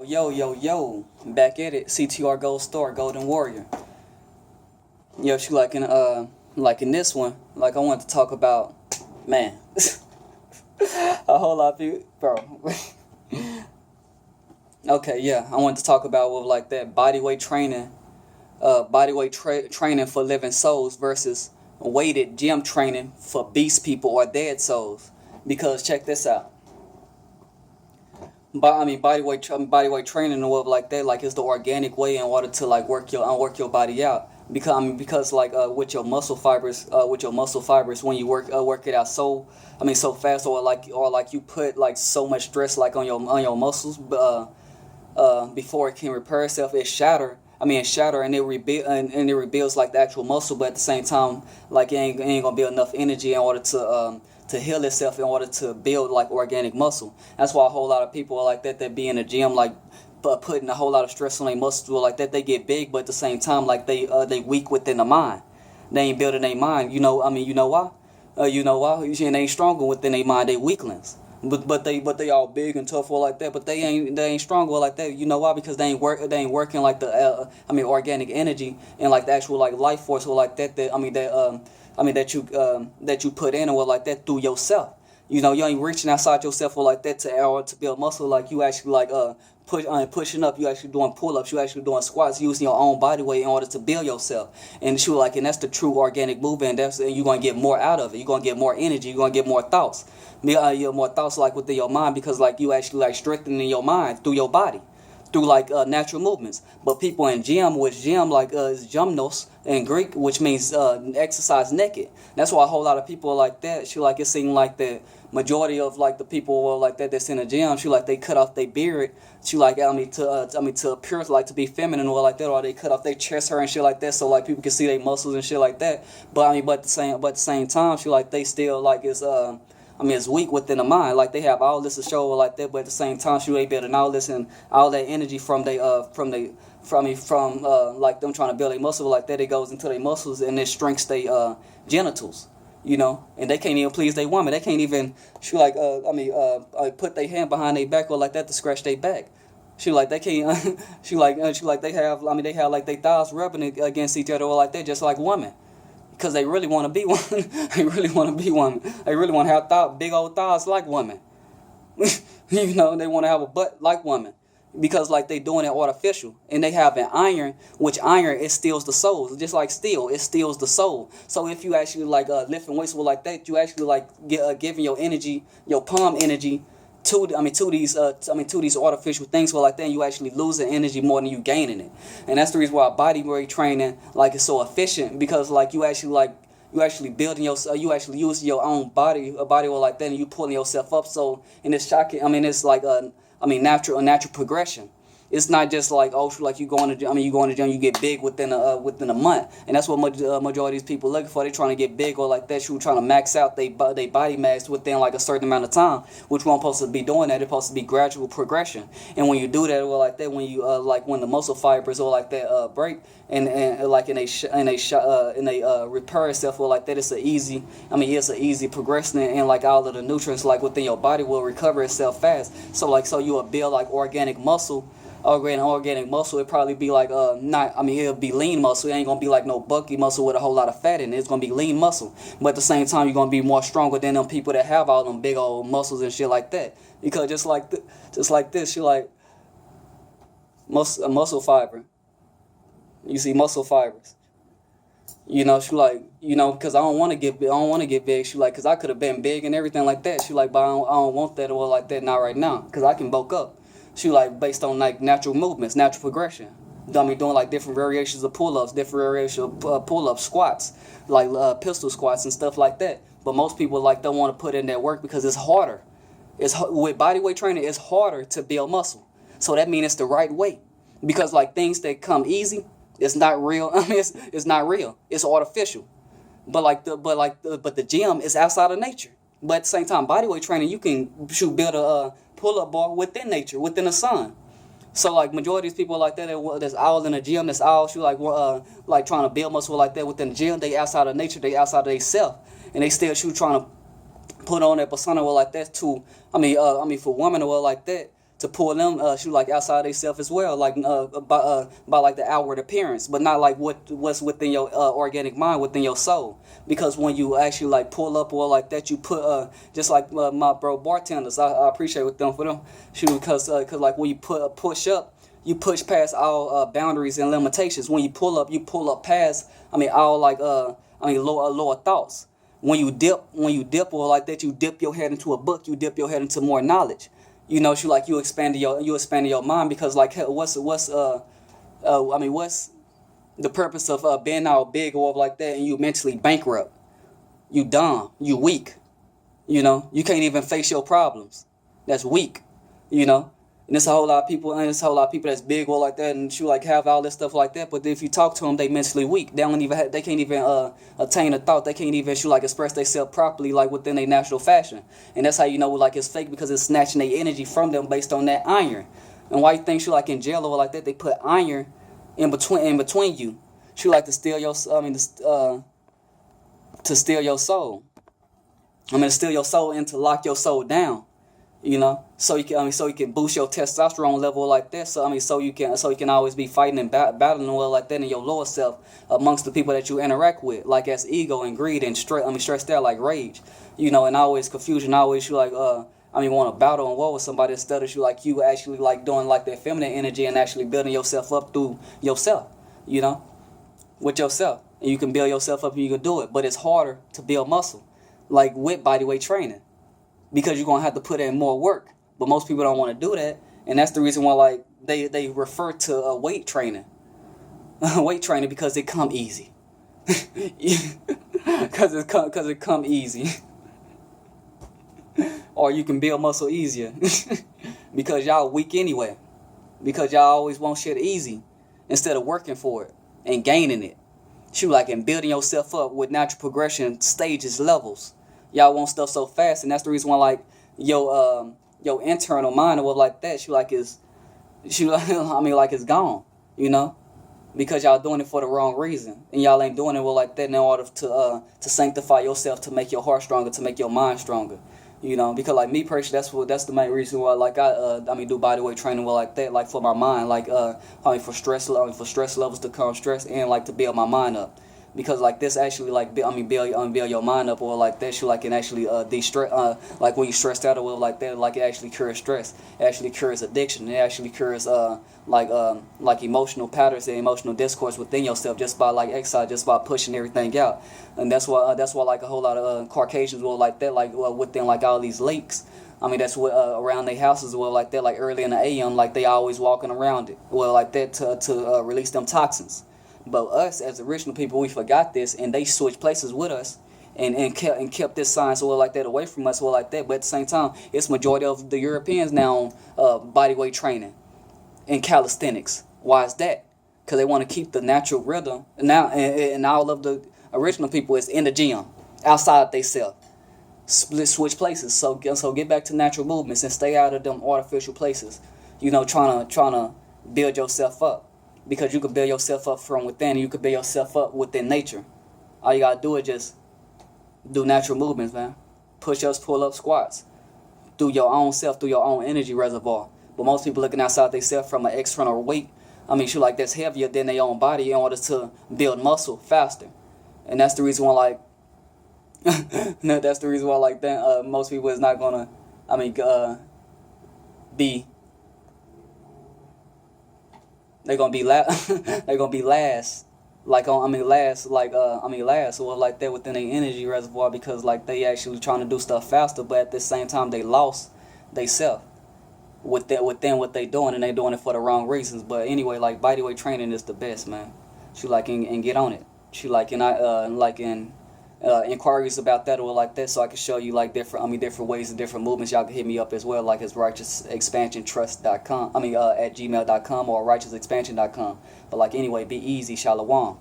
Yo, back at it. CTR Gold Star, Golden Warrior. Yo, she like in this one, like I want to talk about, man, a whole lot of people, bro. Okay, yeah, I want to talk about with like that bodyweight training, training for living souls versus weighted gym training for beast people or dead souls. Because check this out. But I mean, bodyweight training and what like that, like, is the organic way in order to like work your body out. Because like with your muscle fibers, when you work it out so fast, or like you put like so much stress like on your muscles, before it can repair itself, it shatter and it rebuilds like the actual muscle, but at the same time, like it ain't gonna be enough energy in order to heal itself, in order to build like organic muscle. That's why a whole lot of people are like that be in the gym, like putting a whole lot of stress on their muscles, like that they get big, but at the same time, like they weak within the mind. They ain't building their mind. You know why? You know why? They ain't stronger within their mind. They weaklings. But they all big and tough or like that. But they ain't strong or like that. You know why? Because they ain't working like the organic energy and like the actual like life force or like that that you put in or like that through yourself. You ain't reaching outside yourself or like that to build muscle. Like you actually like pushing up. You actually doing pull ups. You actually doing squats using your own body weight in order to build yourself. And that's the true organic movement. And you're gonna get more out of it. You're gonna get more energy. You're gonna get more thoughts. You have more thoughts like within your mind, because like you actually like strengthening your mind through your body, through like natural movements. But people in gym, which gym like is gymnos in Greek, which means exercise naked. That's why a whole lot of people are like that. It seems like the majority of like the people are like that's in the gym. They cut off their beard. To appear like to be feminine or like that, or they cut off their chest hair and shit like that, so like people can see their muscles and shit like that. But at the same time, they still like it's weak within the mind. Like they have all this to show like that, but at the same time, they building all this and all that energy from like them trying to build a muscle like that. It goes into their muscles and it strengthens their genitals. And they can't even please their woman. They can't even put their hand behind their back or like that to scratch their back. They can't. They have like their thighs rubbing against each other or like that, just like women. Because they really want to be one. They really want to be one. They really want to have big old thighs like women. They want to have a butt like women. Because like they doing it artificial. And they have an iron, which iron, it steals the soul. Just like steel, it steals the soul. So if you actually like lifting weights like that, you actually like giving your energy, your palm energy to these artificial things like that, and you actually losing energy more than you gaining it. And that's the reason why body weight training like is so efficient, because like you actually building you actually using your own body or like that, and you pulling yourself up. So in this shocking, it's like a natural progression. It's not just like you going to gym, you get big within a month, and that's what majority of these people looking for. They trying to get big or like that. You trying to max out they body mass within like a certain amount of time, which we're supposed to be doing that. It's supposed to be gradual progression, and when you do that or like that, when you when the muscle fibers or like that break and repair itself or like that, it's an easy progression, and like all of the nutrients like within your body will recover itself fast. So you will build like organic muscle. Organic muscle, it probably be like it'll be lean muscle. It ain't gonna be like no bulky muscle with a whole lot of fat in it. It's gonna be lean muscle, but at the same time, you're gonna be more stronger than them people that have all them big old muscles and shit like that. Because just like this, you like muscle fiber. You see muscle fibers. Because I don't want to get big. Because I could have been big and everything like that. But I don't want that or like that, not right now, because I can bulk up. Based on like natural movements, natural progression. Doing like different variations of pull-ups, different variations of pull-ups, squats, like pistol squats and stuff like that. But most people like don't want to put in that work because it's harder. With bodyweight training, it's harder to build muscle. So that means it's the right way. Because like things that come easy, it's not real. It's not real. It's artificial. But the gym is outside of nature. But at the same time, bodyweight training, you can build a pull-up bar within nature, within the sun. So like majority of these people like that, that's all in the gym, that's all like trying to build muscle like that within the gym. They outside of nature, they outside of they self, and they still trying to put on that persona or like that for women or like that to pull them shoot like outside themselves as well, like by like the outward appearance, but not like what's within your organic mind, within your soul. Because when you actually like pull up or like that, you put just like my bro bartenders, I appreciate with them for them shoot, because like when you push up, you push past all boundaries and limitations. When you pull up past all like lower thoughts. When you dip or like that, you dip your head into a book, you dip your head into more knowledge. You know, you expanding your mind, because like what's the purpose of being out big or like that and you mentally bankrupt? You dumb, you weak. You know, you can't even face your problems. That's weak. You know. And there's a whole lot of people, that's big or like that, and you like have all this stuff like that. But if you talk to them, they mentally weak. They can't even attain a thought. They can't even express themselves properly like within a natural fashion. And that's how you know like it's fake, because it's snatching their energy from them based on that iron. And why you think like in jail or like that, they put iron in between you. She like to steal your to steal your soul. To steal your soul and to lock your soul down. You know, so you can boost your testosterone level like that. So you can always be fighting and battling well like that in your lower self amongst the people that you interact with, like as ego and greed and stressed out like rage. You know, and always confusion. Always you like want to battle and war with somebody instead of you actually like doing like that feminine energy and actually building yourself up through yourself. You know, with yourself, and you can build yourself up and you can do it. But it's harder to build muscle, like with bodyweight training. Because you're gonna have to put in more work, but most people don't want to do that, and that's the reason why like they refer to weight training, because it come easy, because it come easy, or you can build muscle easier, because y'all weak anyway, because y'all always want shit easy instead of working for it and gaining it, and building yourself up with natural progression stages, levels. Y'all want stuff so fast, and that's the reason why like your internal mind or like that it's gone, you know, because y'all doing it for the wrong reason, and y'all ain't doing it like that in order to sanctify yourself, to make your heart stronger, to make your mind stronger, you know. Because like me personally, that's the main reason why like I do bodyweight training like that, like for my mind, like for stress levels to calm stress and like to build my mind up. Because like this actually like build your mind up or like that can actually de-stress like when you stressed out or like that, like it actually cures stress, it actually cures addiction, it actually cures like emotional patterns and emotional discourse within yourself just by like exercise, just by pushing everything out. And that's why like a whole lot of Caucasians will like that, like within like all these lakes. That's what around their houses well like that, like early in the AM, like they always walking around it well like that to release them toxins. But us as original people, we forgot this, and they switched places with us, and kept this science well like that away from us well like that. But at the same time, it's majority of the Europeans now on bodyweight training and calisthenics. Why is that? Because they want to keep the natural rhythm. Now, and all of the original people is in the gym, outside they self. Switch places. So get back to natural movements and stay out of them artificial places. You know, trying to build yourself up. Because you can build yourself up from within, and you can build yourself up within nature. All you gotta do is just do natural movements, man. Push-ups, pull-ups, squats. Through your own self, through your own energy reservoir. But most people looking outside themselves from an external weight, like that's heavier than their own body in order to build muscle faster. And that's the reason why, like, most people is not gonna, be. They're gonna be last. Or like that within their energy reservoir, because like they actually trying to do stuff faster, but at the same time they lost they self within what they doing, and they doing it for the wrong reasons. But anyway, like bodyweight training is the best, man. And get on it. Inquiries about that or like that, so I can show you like different ways and different movements. Y'all can hit me up as well, like it's righteousexpansiontrust.com. At gmail.com or righteousexpansion.com. But like anyway, be easy, shalom.